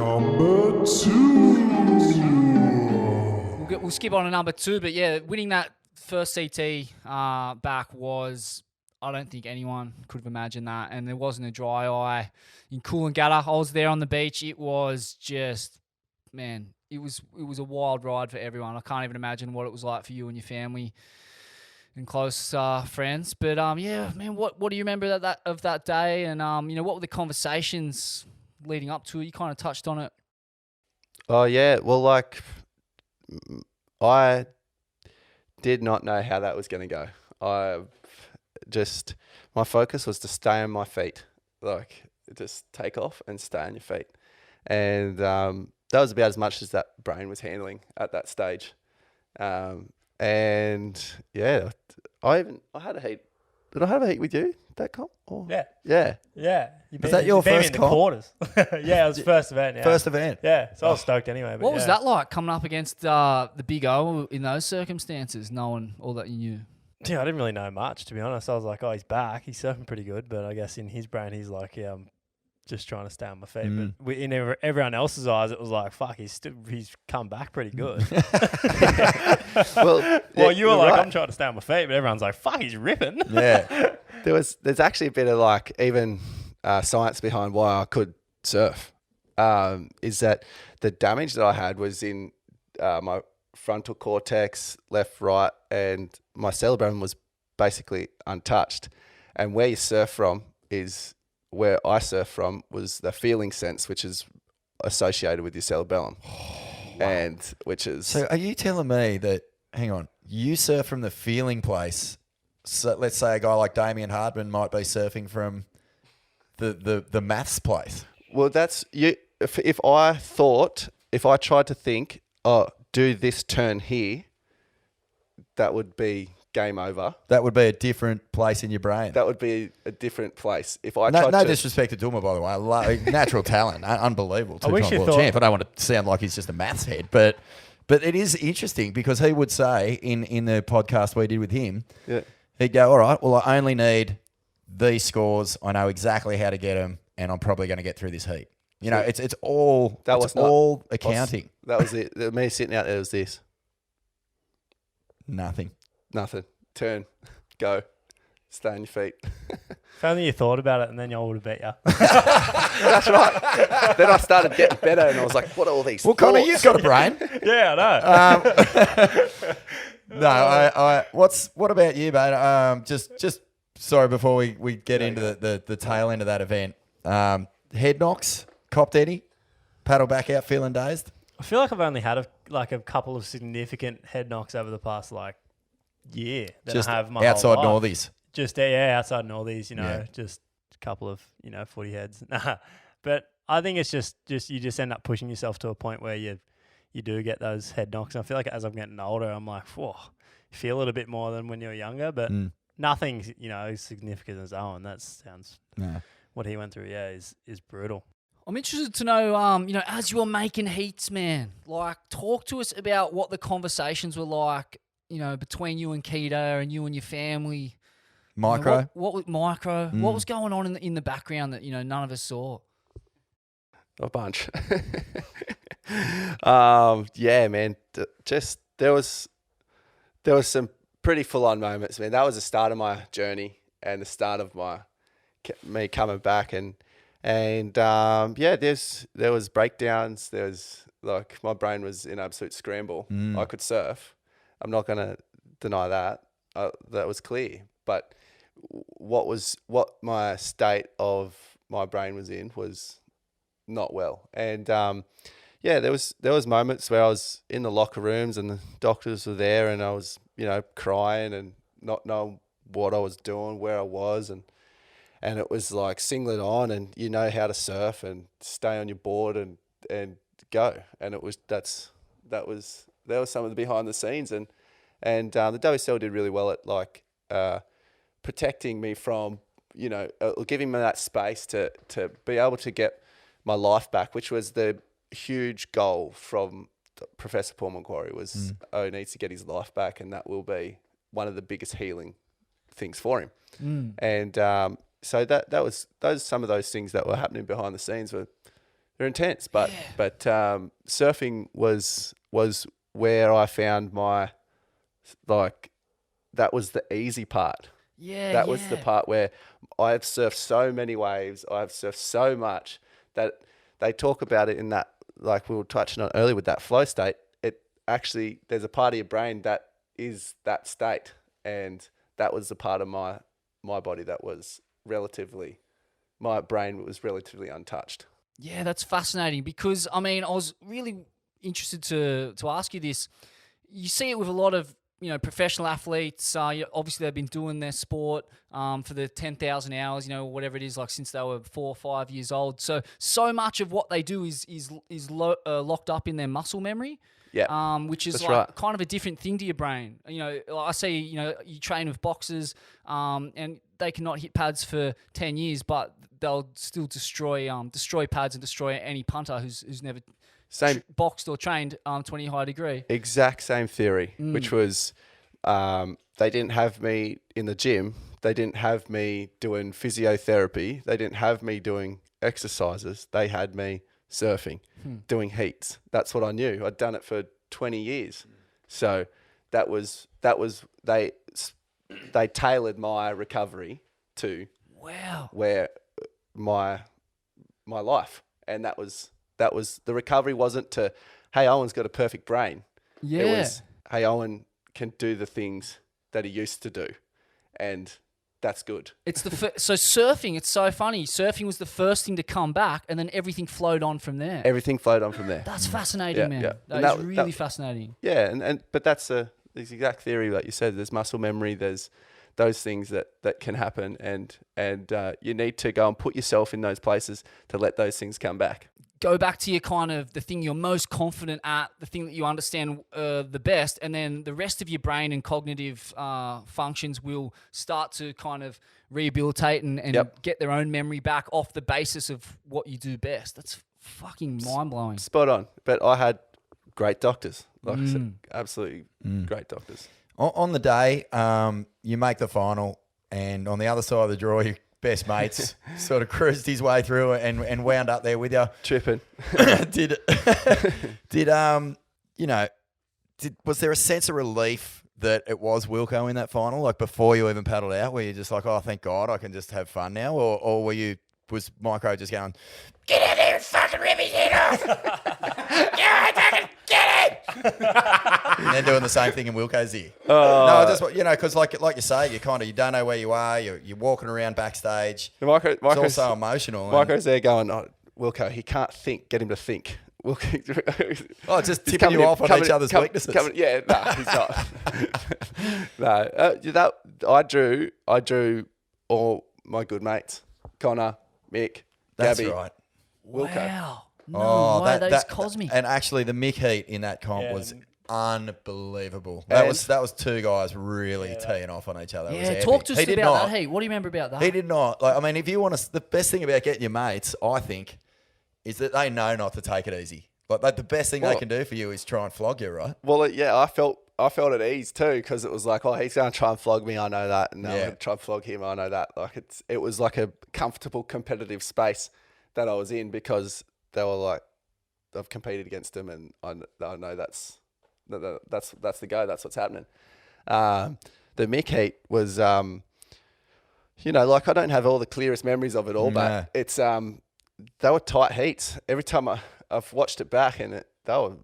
Number 2. We'll skip on to number 2, but yeah, winning that first CT back was, I don't think anyone could have imagined that, and there wasn't a dry eye in Coolangatta. I was there on the beach. It was just, man, it was a wild ride for everyone. I can't even imagine what it was like for you and your family and close friends. But yeah, man, what do you remember of that day? And what were the conversations leading up to it? You kind of touched on it. Oh yeah, well, like I did not know how that was going to go. My focus was to stay on my feet, like just take off and stay on your feet, and that was about as much as that brain was handling at that stage. And yeah, I had a heat. Did I have a heat with you that comp? Or? Yeah. Yeah. Was that your first in the comp? quarters? Yeah, it was first event. Yeah. First event. Yeah, so I was stoked anyway. But What was that like coming up against the Big O in those circumstances, knowing all that you knew? Yeah, I didn't really know much, to be honest. I was like, oh, he's back. He's surfing pretty good. But I guess in his brain, he's like, yeah, I'm just trying to stay on my feet. But in everyone else's eyes, it was like, fuck, he's come back pretty good. Well, you were like, right. I'm trying to stay on my feet. But everyone's like, fuck, he's ripping. Yeah. There's actually a bit of like even science behind why I could surf. Is that the damage that I had was in my frontal cortex, left, right, and my cerebellum was basically untouched. And where you surf from is where I surf from was the feeling sense, which is associated with your cerebellum. Wow. And which is... So are you telling me that, hang on, you surf from the feeling place? So let's say a guy like Damien Hardman might be surfing from the maths place. Well, that's you. If I tried to think, oh, do this turn here, that would be game over. That would be a different place in your brain. That would be a different place. If I no disrespect to Duma, by the way, natural talent, unbelievable. Two-time world champ. I don't want to sound like he's just a maths head, but it is interesting because he would say in the podcast we did with him, he'd go, all right, well, I only need these scores. I know exactly how to get them, and I'm probably going to get through this heat. You know, it's all all accounting. That was it. Me sitting out there was this. Nothing. Turn. Go. Stay on your feet. If only you thought about it, and then I would have bet you. That's right. Then I started getting better, and I was like, what are all these Well, Connor, you've got a brain. Yeah, I know. No, what about you, mate? Just sorry, before we get into the tail end of that event. Head knocks, copped any? Paddle back out feeling dazed? I feel like I've only had a couple of significant head knocks over the past year that just I have my outside whole life. Northies. Just outside Northies, just a couple of footy heads. But I think it's just you just end up pushing yourself to a point where you do get those head knocks. And I feel like as I'm getting older, I'm like, whoa, feel it a bit more than when you were younger, but nothing as significant as Owen. That sounds what he went through. Yeah, is brutal. I'm interested to know, as you were making heats, man, like talk to us about what the conversations were like, between you and Keita and you and your family. Micro. What Micro? What was going on in the background that none of us saw? A bunch. Yeah, man. Just there was some pretty full on moments, man. That was the start of my journey and the start of me coming back and there was breakdowns. There was my brain was in absolute scramble. I could surf. I'm not going to deny that. That was clear. But what my state of my brain was in was not well. And there was moments where I was in the locker rooms and the doctors were there and I was crying and not knowing what I was doing, where I was, and it was like singlet on and you know how to surf and stay on your board and go. And it was that was some of the behind the scenes and the WSL did really well at protecting me from giving me that space to be able to get my life back, which was the huge goal from Professor Paul Macquarie was needs to get his life back, and that will be one of the biggest healing things for him. And so those some of those things that were happening behind the scenes were They're intense, but surfing was where I found my that was the easy part. Yeah, that was the part where I've surfed so many waves, I've surfed so much that they talk about it in that, like we were touching on earlier with that flow state. It actually, there's a part of your brain that is that state, and that was the part of my body that was my brain was relatively untouched. Yeah, that's fascinating because, I mean, I was really interested to ask you this. You see it with a lot of, professional athletes. Obviously, they've been doing their sport for the 10,000 hours, whatever it is, like since they were 4 or 5 years old. So much of what they do is locked up in their muscle memory. Yeah, which is that's like right. kind of a different thing to your brain. Like I see, you train with boxers, and they cannot hit pads for 10 years, but they'll still destroy pads and destroy any punter who's never boxed or trained to any high degree. Exact same theory, which was they didn't have me in the gym. They didn't have me doing physiotherapy. They didn't have me doing exercises. They had me surfing, doing heats. That's what I knew. I'd done it for 20 years. So that was they tailored my recovery to where my life, and that was the recovery wasn't to, hey, Owen's got a perfect brain. Yeah. It was, hey, Owen can do the things that he used to do, and that's good. It's so surfing. It's so funny. Surfing was the first thing to come back, and then everything flowed on from there. Everything flowed on from there. That's fascinating, man. Yeah. That is really fascinating. Yeah, but that's the exact theory that you said. There's muscle memory. There's those things that can happen, and you need to go and put yourself in those places to let those things come back. Go back to your kind of the thing you're most confident at, the thing that you understand the best, and then the rest of your brain and cognitive functions will start to kind of rehabilitate and get their own memory back off the basis of what you do best. That's fucking mind-blowing. Spot on. But I had great doctors. Like I said, absolutely great doctors. On the day, you make the final, and on the other side of the draw, your best mates sort of cruised his way through and wound up there with you. Tripping. Was there a sense of relief that it was Wilco in that final, like before you even paddled out, where you're just like, oh, thank God I can just have fun now? Or was Micro just going, get out there and fucking rip his head off? Get it! And then doing the same thing in Wilco's ear. No, just because like you say, you don't know where you are. You're walking around backstage. Micro's it's all so emotional. Micro's there going, oh, Wilco, he can't think. Get him to think. Just tipping you off on each other's weaknesses. He's not. No, I drew all my good mates. Connor, Mick, That's Gabby, right. Wilco. Wow. No way, that is cosmic. And actually, the Mick heat in that comp was unbelievable. That was two guys really teeing off on each other. Yeah, talk to us about that heat. What do you remember about that? He did not. If you want to, the best thing about getting your mates, I think, is that they know not to take it easy. Like the best thing they can do for you is try and flog you, right? Well, I felt at ease too, because it was like, oh, he's going to try and flog me. I know that, and I'm going to try and flog him. I know that. Like it was like a comfortable, competitive space that I was in, because they were like, I've competed against them, and I know that's the go. That's what's happening. The Mick heat was, I don't have all the clearest memories of it all, but it's they were tight heats. Every time I've watched it back, and they were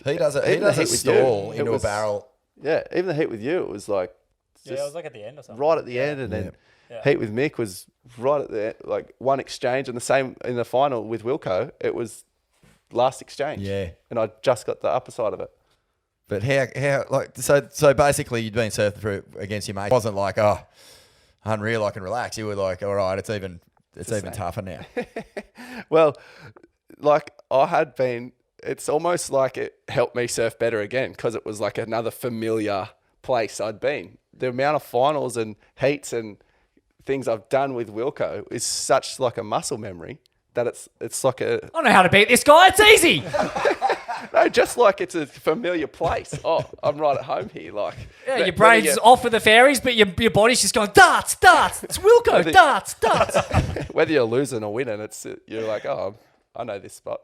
he does a stall into a barrel. Yeah, even the heat with you, it was like it was like at the end or something. Right at the end, and then heat with Mick was right at the end, like one exchange, and the same in the final with Wilco. It was last exchange. Yeah, and I just got the upper side of it. But so basically you'd been surfing through against your mate. It wasn't like, oh, unreal, I can relax. You were like, all right, it's even tougher now. Well, like I had been, it's almost like it helped me surf better again, because it was like another familiar place I'd been. The amount of finals and heats and things I've done with Wilco is such like a muscle memory that it's like a... I know how to beat this guy. It's easy. No, just like it's a familiar place. Oh, I'm right at home here. Like, yeah, your brain's off with the fairies, but your body's just going, darts. It's Wilco, darts. Whether you're losing or winning, you're like, oh, I know this spot.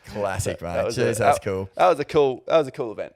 Classic, mate. That was Jeez, that's cool. That was a cool event.